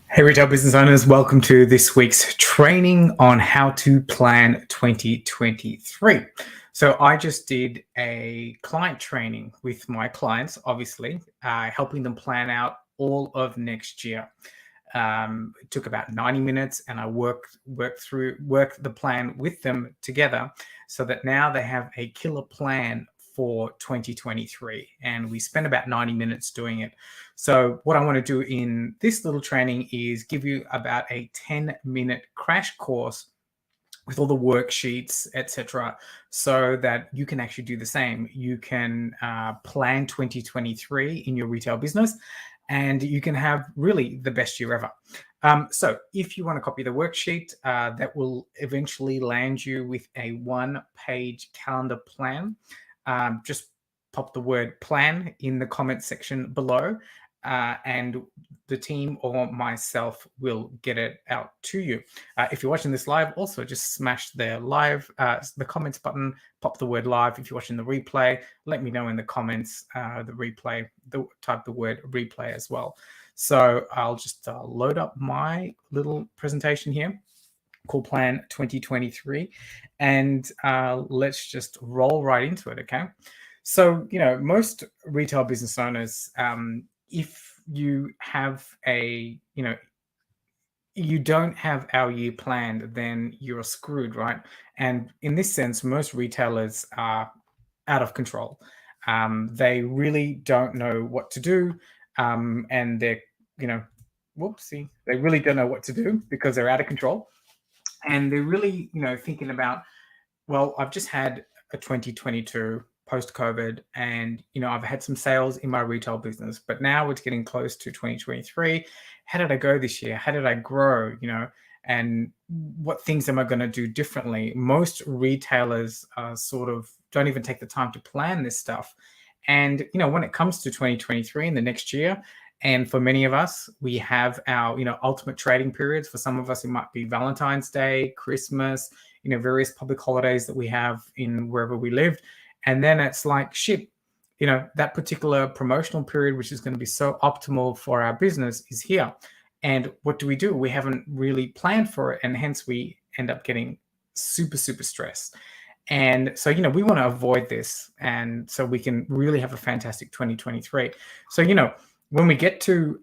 Hey, retail business owners, welcome to this week's training on how to plan 2023. So I just did a client training with my clients, obviously, helping them plan out all of next year. It took about 90 minutes and I worked the plan with them together so that now they have a killer plan for 2023. And we spent about 90 minutes doing it. So what I want to do in this little training is give you about a 10-minute crash course with all the worksheets, etc., so that you can actually do the same. You can plan 2023 in your retail business, and you can have really the best year ever. So if you want to copy the worksheet, that will eventually land you with a one-page calendar plan. Just pop the word plan in the comment section below, and the team or myself will get it out to you. If you're watching this live, also just smash the comments button, pop the word live. If you're watching the replay, let me know in the comments type the word replay as well. So I'll just load up my little presentation here called Plan 2023, and let's just roll right into it, okay? So, most retail business owners, if you have you don't have our year planned, then you're screwed, right? And in this sense, most retailers are out of control. They really don't know what to do, and they're, whoopsie, they really don't know what to do because they're out of control, and they're really, thinking about, well, I've just had a 2022 post COVID, and I've had some sales in my retail business, but now it's getting close to 2023. How did I go this year? How did I grow? And what things am I going to do differently? Most retailers sort of don't even take the time to plan this stuff. And when it comes to 2023 and the next year, and for many of us, we have our ultimate trading periods. For some of us, it might be Valentine's Day, Christmas, various public holidays that we have in wherever we lived. And then it's like, shit, that particular promotional period, which is going to be so optimal for our business, is here. And what do? We haven't really planned for it. And hence we end up getting super, super stressed. And so, we want to avoid this. And so we can really have a fantastic 2023. So, when we get to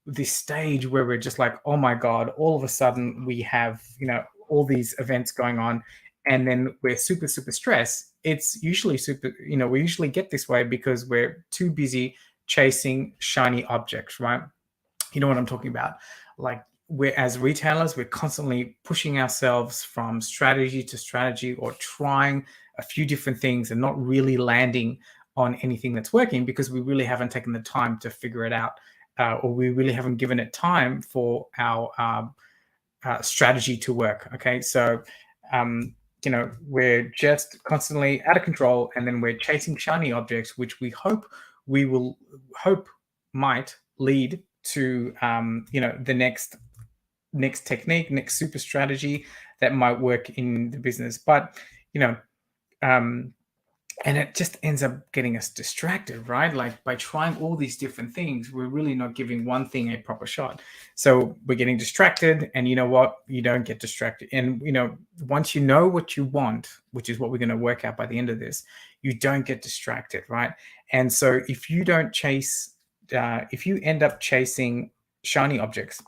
this stage where we're just like, oh my God, all of a sudden we have, all these events going on, and then we're super, super stressed. It's usually we usually get this way because we're too busy chasing shiny objects, right? You know what I'm talking about? Like, we're, as retailers, we're constantly pushing ourselves from strategy to strategy, or trying a few different things and not really landing on anything that's working because we really haven't taken the time to figure it out, or we really haven't given it time for our strategy to work. Okay, so we're just constantly out of control, and then we're chasing shiny objects, which we hope might lead to the next technique, next super strategy that might work in the business. But and it just ends up getting us distracted, right? Like, by trying all these different things, we're really not giving one thing a proper shot. So we're getting distracted, and you know what? You don't get distracted. And, once you know what you want, which is what we're going to work out by the end of this, you don't get distracted, right? And so if you don't if you end up chasing shiny objects,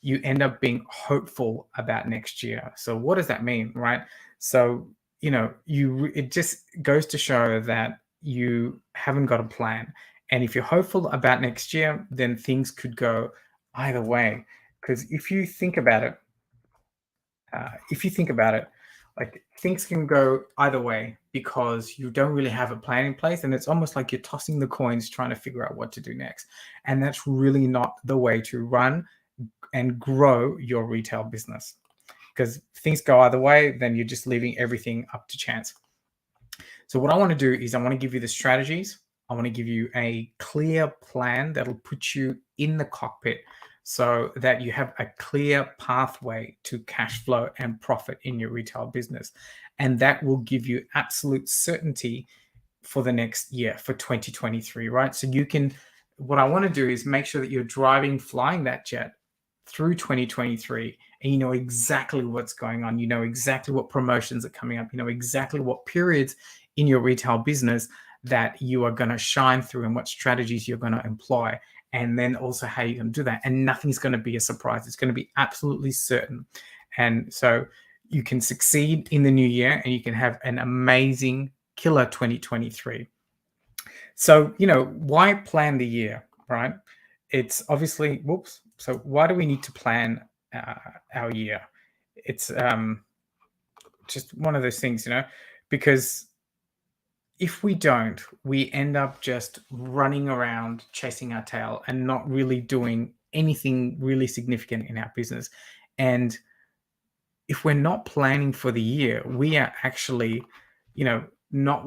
you end up being hopeful about next year. So what does that mean, right? So it just goes to show that you haven't got a plan. And if you're hopeful about next year, then things could go either way. Because if you think about it, like, things can go either way because you don't really have a plan in place, and it's almost like you're tossing the coins trying to figure out what to do next. And that's really not the way to run and grow your retail business. Because if things go either way, then you're just leaving everything up to chance. So what I want to do is I want to give you the strategies. I want to give you a clear plan that'll put you in the cockpit so that you have a clear pathway to cash flow and profit in your retail business. And that will give you absolute certainty for the next year, for 2023, right? So what I want to do is make sure that you're flying that jet through 2023 and you know exactly what's going on, you know exactly what promotions are coming up, you know exactly what periods in your retail business that you are going to shine through and what strategies you're going to employ, and then also how you're going to do that. And nothing's going to be a surprise. It's going to be absolutely certain. And so you can succeed in the new year and you can have an amazing killer 2023. So, why plan the year, right? It's obviously, whoops. So, why do we need to plan our year? It's just one of those things, because if we don't, we end up just running around chasing our tail and not really doing anything really significant in our business. And if we're not planning for the year, we are actually, not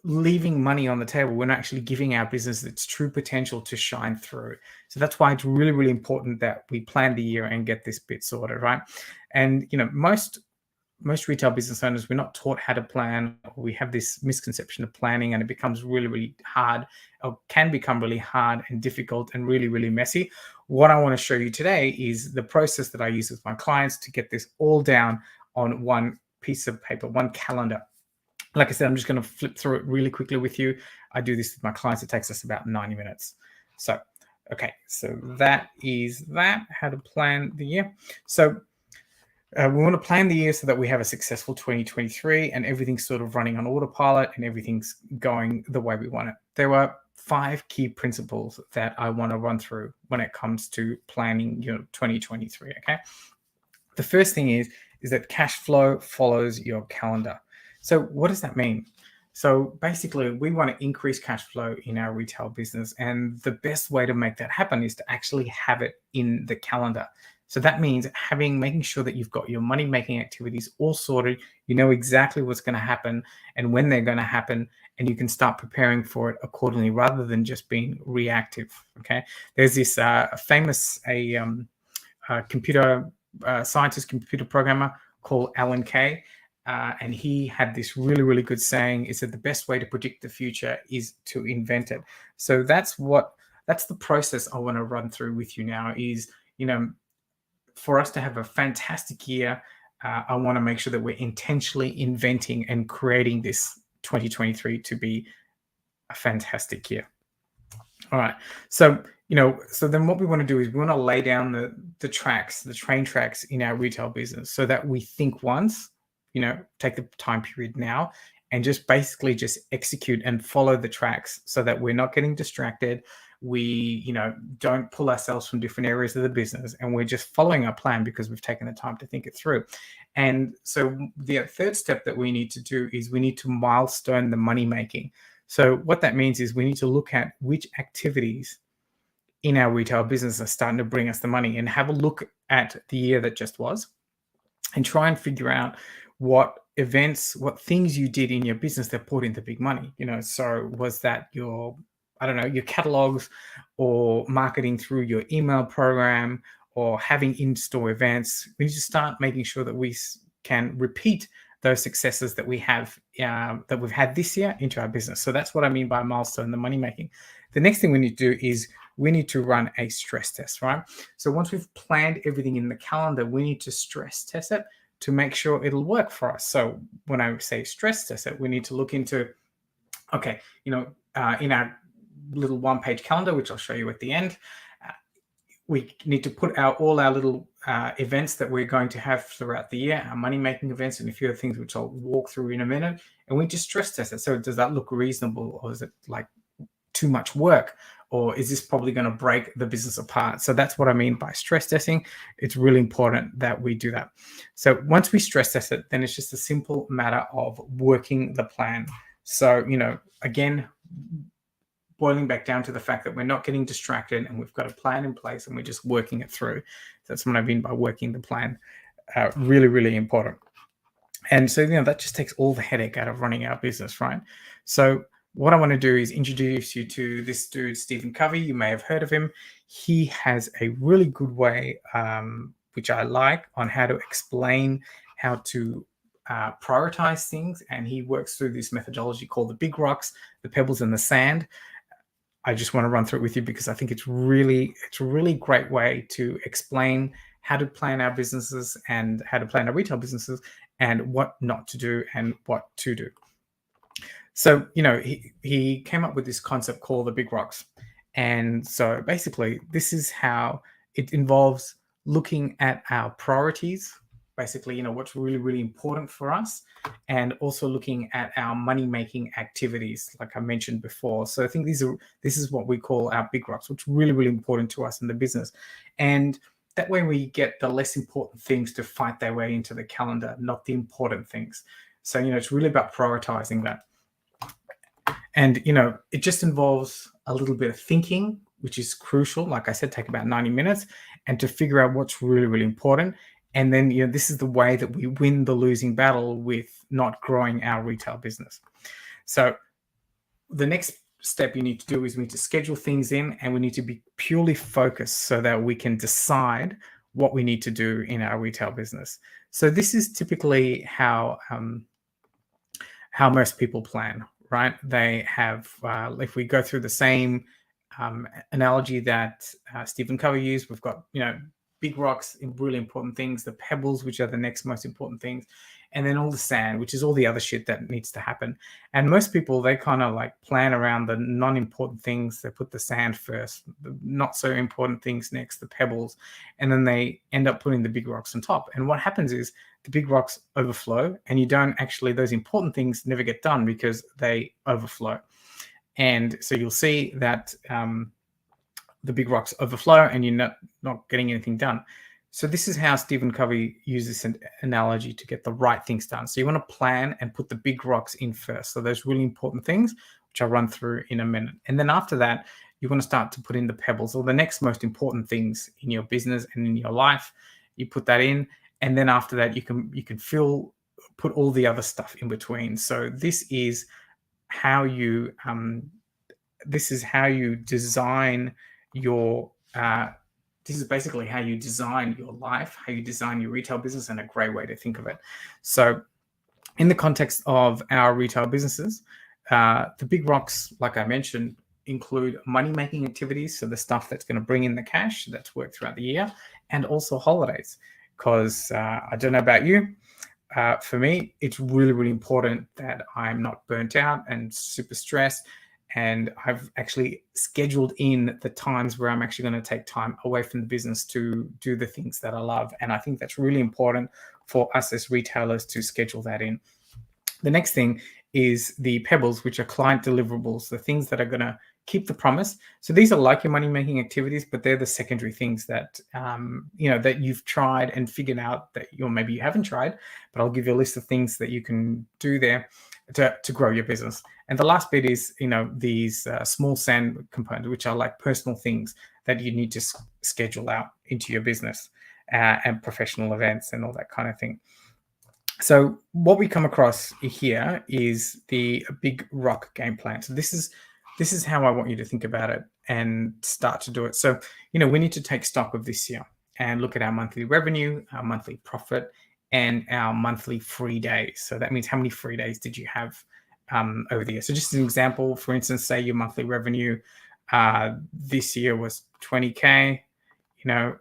leaving money on the table. We're not actually giving our business its true potential to shine through. So that's why it's really, really important that we plan the year and get this bit sorted, right? And most retail business owners, we're not taught how to plan. We have this misconception of planning, and it becomes really, really hard, or can become really hard and difficult and really, really messy. What I want to show you today is the process that I use with my clients to get this all down on one piece of paper, one calendar. Like I said, I'm just going to flip through it really quickly with you. I do this with my clients. It takes us about 90 minutes. So, okay, so that is that, how to plan the year. So we want to plan the year so that we have a successful 2023 and everything's sort of running on autopilot and everything's going the way we want it. There are 5 key principles that I want to run through when it comes to planning your 2023, okay? The first thing is that cash flow follows your calendar. So what does that mean? So basically, we want to increase cash flow in our retail business. And the best way to make that happen is to actually have it in the calendar. So that means making sure that you've got your money-making activities all sorted. You know exactly what's going to happen and when they're going to happen, and you can start preparing for it accordingly rather than just being reactive, okay? There's this famous computer scientist, computer programmer called Alan Kay. And he had this really, really good saying, is that the best way to predict the future is to invent it. So that's the process I want to run through with you now is, for us to have a fantastic year, I want to make sure that we're intentionally inventing and creating this 2023 to be a fantastic year. All right. So, so then what we want to do is we want to lay down the train tracks in our retail business so that we think once, take the time period now and just basically just execute and follow the tracks so that we're not getting distracted. We, don't pull ourselves from different areas of the business, and we're just following our plan because we've taken the time to think it through. And so the third step that we need to do is we need to milestone the money making. So what that means is we need to look at which activities in our retail business are starting to bring us the money and have a look at the year that just was and try and figure out what events, what things you did in your business that brought in the big money. So was that your catalogs or marketing through your email program or having in-store events? We need to start making sure that we can repeat those successes that we have that we've had this year into our business. So that's what I mean by milestone, the money making. The next thing we need to do is we need to run a stress test, right? So once we've planned everything in the calendar, we need to stress test it to make sure it'll work for us. So when I say stress test it, we need to look into, okay, in our little one-page calendar, which I'll show you at the end, we need to put all our little events that we're going to have throughout the year, our money-making events, and a few other things which I'll walk through in a minute. And we just stress test it. So does that look reasonable, or is it like too much work, or is this probably going to break the business apart? So that's what I mean by stress testing. It's really important that we do that. So once we stress test it, then it's just a simple matter of working the plan. So, again, boiling back down to the fact that we're not getting distracted and we've got a plan in place and we're just working it through. That's what I mean by working the plan. Really, really important. And so, that just takes all the headache out of running our business, right? So what I want to do is introduce you to this dude, Stephen Covey. You may have heard of him. He has a really good way, which I like, on how to explain how to prioritize things. And he works through this methodology called the big rocks, the pebbles, and the sand. I just want to run through it with you because I think it's a really great way to explain how to plan our businesses and how to plan our retail businesses and what not to do and what to do. So, he came up with this concept called the big rocks. And so basically, this is how it involves looking at our priorities, basically, what's really, really important for us, and also looking at our money making activities, like I mentioned before. So I think this is what we call our big rocks, which is really, really important to us in the business. And that way we get the less important things to fight their way into the calendar, not the important things. So, it's really about prioritizing that. And, it just involves a little bit of thinking, which is crucial. Like I said, take about 90 minutes and to figure out what's really, really important. And then, this is the way that we win the losing battle with not growing our retail business. So the next step you need to do is we need to schedule things in, and we need to be purely focused so that we can decide what we need to do in our retail business. So this is typically how most people plan, right? They have, if we go through the same analogy that Stephen Covey used, we've got, big rocks, really important things, the pebbles, which are the next most important things, and then all the sand, which is all the other shit that needs to happen. And most people, they kind of like plan around the non-important things. They put the sand first, the not so important things next, the pebbles, and then they end up putting the big rocks on top. And what happens is the big rocks overflow, and you don't actually, those important things never get done because they overflow. And so you'll see that the big rocks overflow and you're not getting anything done. So this is how Stephen Covey uses an analogy to get the right things done. So you want to plan and put the big rocks in first. So those really important things, which I'll run through in a minute. And then after that, you want to start to put in the pebbles, or the next most important things in your business and in your life. You put that in, and then after that, you can put all the other stuff in between. So this is how you design your this is basically how you design your life, how you design your retail business, and a great way to think of it. So in the context of our retail businesses, the big rocks, like I mentioned, include money-making activities, so the stuff that's going to bring in the cash that's worked throughout the year, and also holidays. Because I don't know about you, for me, it's really, really important that I'm not burnt out and super stressed. And I've actually scheduled in the times where I'm actually going to take time away from the business to do the things that I love. And I think that's really important for us as retailers to schedule that in. The next thing is the pebbles, which are client deliverables, the things that are going to keep the promise. So these are like your money-making activities, but they're the secondary things that that you've tried and figured out that maybe you haven't tried. But I'll give you a list of things that you can do there to grow your business. And the last bit is these small sand components, which are like personal things that you need to schedule out into your business and professional events and all that kind of thing. So what we come across here is the big rock game plan. So this is how I want you to think about it and start to do it. So, we need to take stock of this year and look at our monthly revenue, our monthly profit, and our monthly free days. So that means how many free days did you have over the year. So just as an example, for instance, say your monthly revenue this year was 20K,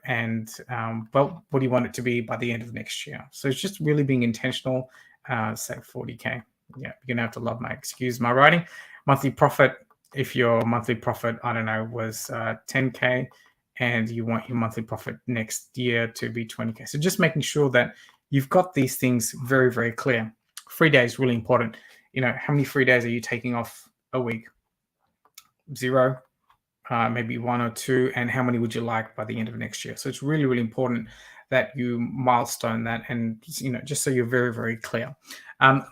and what do you want it to be by the end of next year? So it's just really being intentional, say 40K. Yeah, you're gonna have to excuse my writing. Monthly profit, if your monthly profit, I don't know, was 10K, and you want your monthly profit next year to be 20K. So just making sure that you've got these things very, very clear. Free days, really important. How many free days are you taking off a week? 0, maybe 1 or 2, and how many would you like by the end of next year? So it's really, really important that you milestone that, and just so you're very, very clear.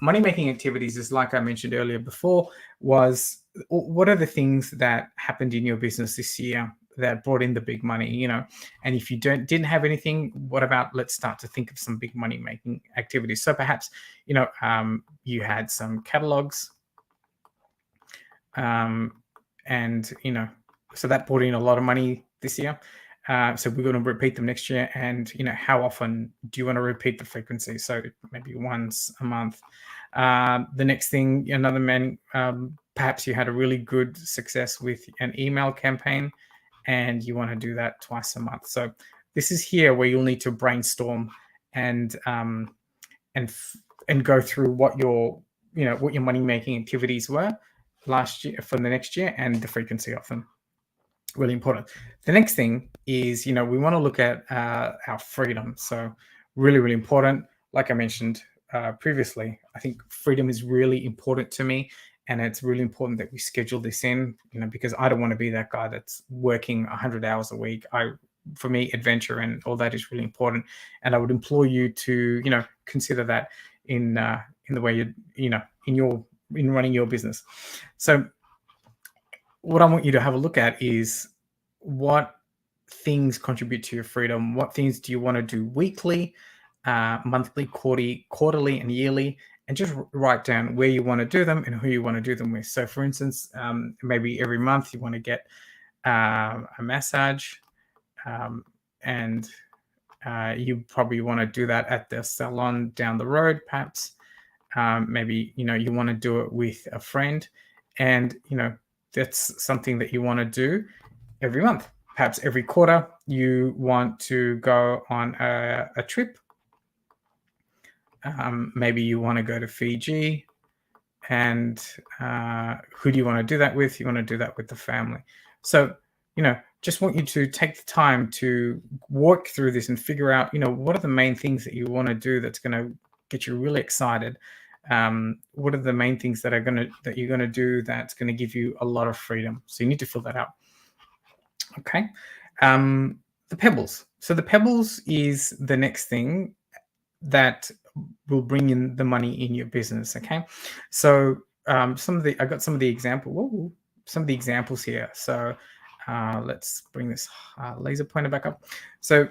Money-making activities is, like I mentioned earlier before, was what are the things that happened in your business this year that brought in the big money, and if you didn't have anything, what about, let's start to think of some big money making activities. So perhaps, you had some catalogs, and, so that brought in a lot of money this year. So we're going to repeat them next year. And, how often do you want to repeat the frequency? So maybe once a month. The next thing, another perhaps you had a really good success with an email campaign and you want to do that twice a month. So this is here where you'll need to brainstorm and go through what your money making activities were last year for the next year and the frequency of them. Really important. The next thing is, we want to look at our freedom. So really, really important. Like I mentioned previously, I think freedom is really important to me. And it's really important that we schedule this in, because I don't want to be that guy that's working 100 hours a week. For me, adventure and all that is really important. And I would implore you to, consider that in the way in running your business. So what I want you to have a look at is what things contribute to your freedom. What things do you want to do weekly, monthly, quarterly, and yearly? And just write down where you want to do them and who you want to do them with. So, for instance, maybe every month you want to get a massage, and you probably want to do that at the salon down the road, perhaps. Maybe you want to do it with a friend, and that's something that you want to do every month. Perhaps every quarter you want to go on a trip. Maybe you want to go to Fiji, and who do you want to do that with? You want to do that with the family. So, just want you to take the time to work through this and figure out, what are the main things that you want to do that's going to get you really excited. What are the main things that you're going to do that's going to give you a lot of freedom? So you need to fill that out. Okay. The Pebbles. So the Pebbles is the next thing that will bring in the money in your business. Okay. So I got some of the examples here. So let's bring this laser pointer back up. So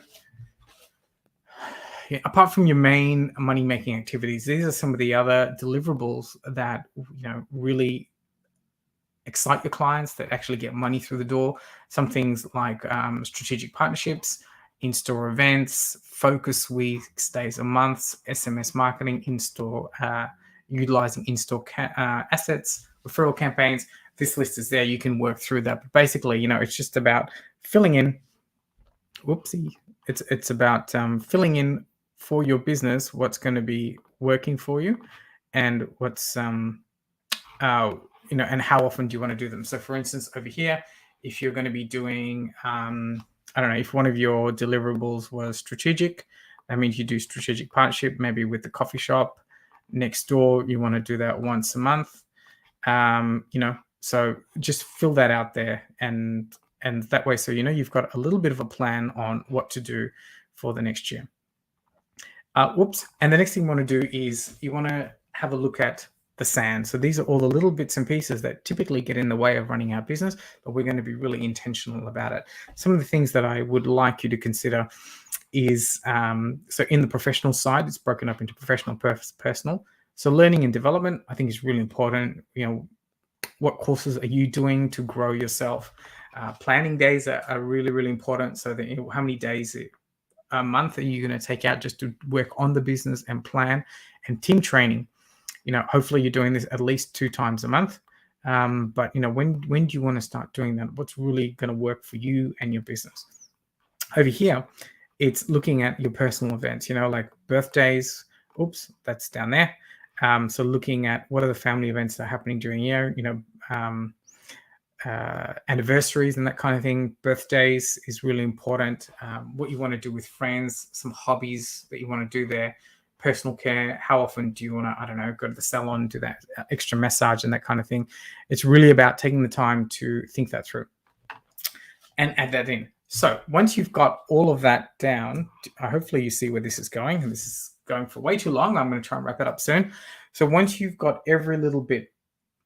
apart from your main money making activities, these are some of the other deliverables that really excite your clients, that actually get money through the door. Some things like strategic partnerships, in-store events, focus weeks, days or months, SMS marketing, in-store, utilizing in-store assets, referral campaigns. This list is there. You can work through that. But basically, it's just about filling in. Whoopsie. It's about filling in for your business what's going to be working for you, and what's and how often do you want to do them. So, for instance, over here, if you're going to be doing I don't know, if one of your deliverables was strategic, that means you do strategic partnership, maybe with the coffee shop next door. You want to do that once a month. So just fill that out there, and that way, so you've got a little bit of a plan on what to do for the next year. And the next thing you want to do is you want to have a look at the SAN. So these are all the little bits and pieces that typically get in the way of running our business, but we're going to be really intentional about it. Some of the things that I would like you to consider is, so in the professional side, it's broken up into professional, personal. So learning and development, I think, is really important. What courses are you doing to grow yourself? Planning days are really, really important. So that how many days a month are you going to take out just to work on the business and plan? And team training. Hopefully you're doing this at least 2 times a month. But when do you want to start doing that? What's really going to work for you and your business? Over here, it's looking at your personal events, like birthdays. Oops, that's down there. So looking at what are the family events that are happening during the year, anniversaries and that kind of thing. Birthdays is really important. What you want to do with friends, some hobbies that you want to do there. Personal care, how often do you want to, go to the salon, do that extra massage and that kind of thing. It's really about taking the time to think that through and add that in. So once you've got all of that down, hopefully you see where this is going, and this is going for way too long. I'm going to try and wrap it up soon. So once you've got every little bit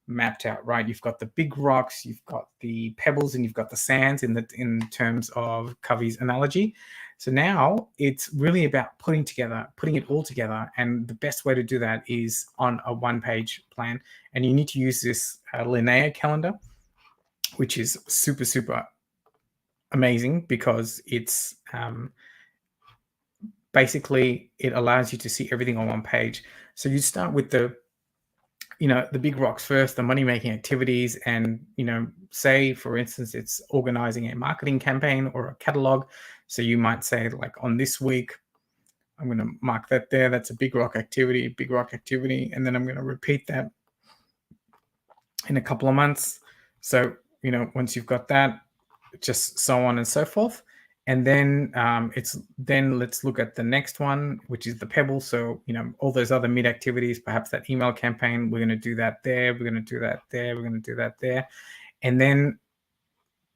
mapped out, right? You've got the big rocks, you've got the pebbles, and you've got the sands in terms of Covey's analogy. So now it's really about putting it all together. And the best way to do that is on a 1-page plan. And you need to use this Linnea calendar, which is super, super amazing, because it's basically, it allows you to see everything on one page. So you start with the the big rocks first, the money-making activities, and, say, for instance, it's organizing a marketing campaign or a catalog. So you might say, like, on this week, I'm going to mark that there. That's a big rock activity, and then I'm going to repeat that in a couple of months. So, once you've got that, just so on and so forth. And then let's look at the next one, which is the pebble. So, all those other mid activities, perhaps that email campaign, we're going to do that there. We're going to do that there. We're going to do that there. And then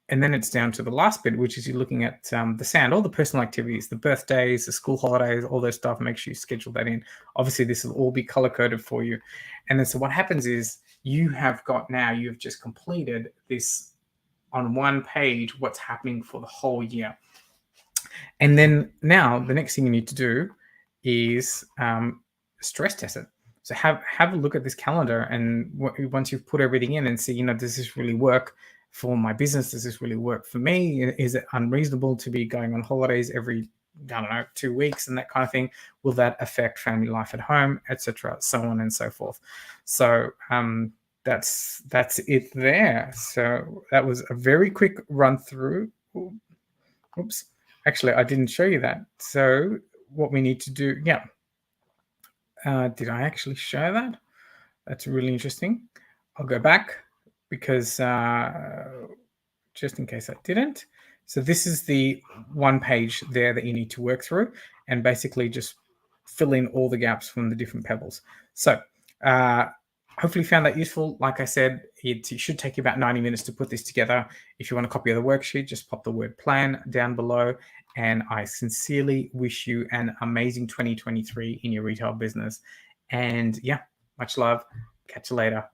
it's down to the last bit, which is you're looking at the sand, all the personal activities, the birthdays, the school holidays, all those stuff. Make sure you schedule that in. Obviously, this will all be color coded for you. And then so what happens is you've just completed this on one page, what's happening for the whole year. And then now the next thing you need to do is stress test it. So have a look at this calendar, and once you've put everything in and see, does this really work for my business? Does this really work for me? Is it unreasonable to be going on holidays every, 2 weeks and that kind of thing? Will that affect family life at home, etc., so on and so forth? So that's it there. So that was a very quick run through. Oops. Actually, I didn't show you that. So what we need to do, did I actually show that? That's really interesting. I'll go back because just in case I didn't. So this is the one page there that you need to work through, and basically just fill in all the gaps from the different pebbles. So hopefully you found that useful. Like I said, it should take you about 90 minutes to put this together. If you want a copy of the worksheet, just pop the word plan down below. And I sincerely wish you an amazing 2023 in your retail business. And much love. Catch you later.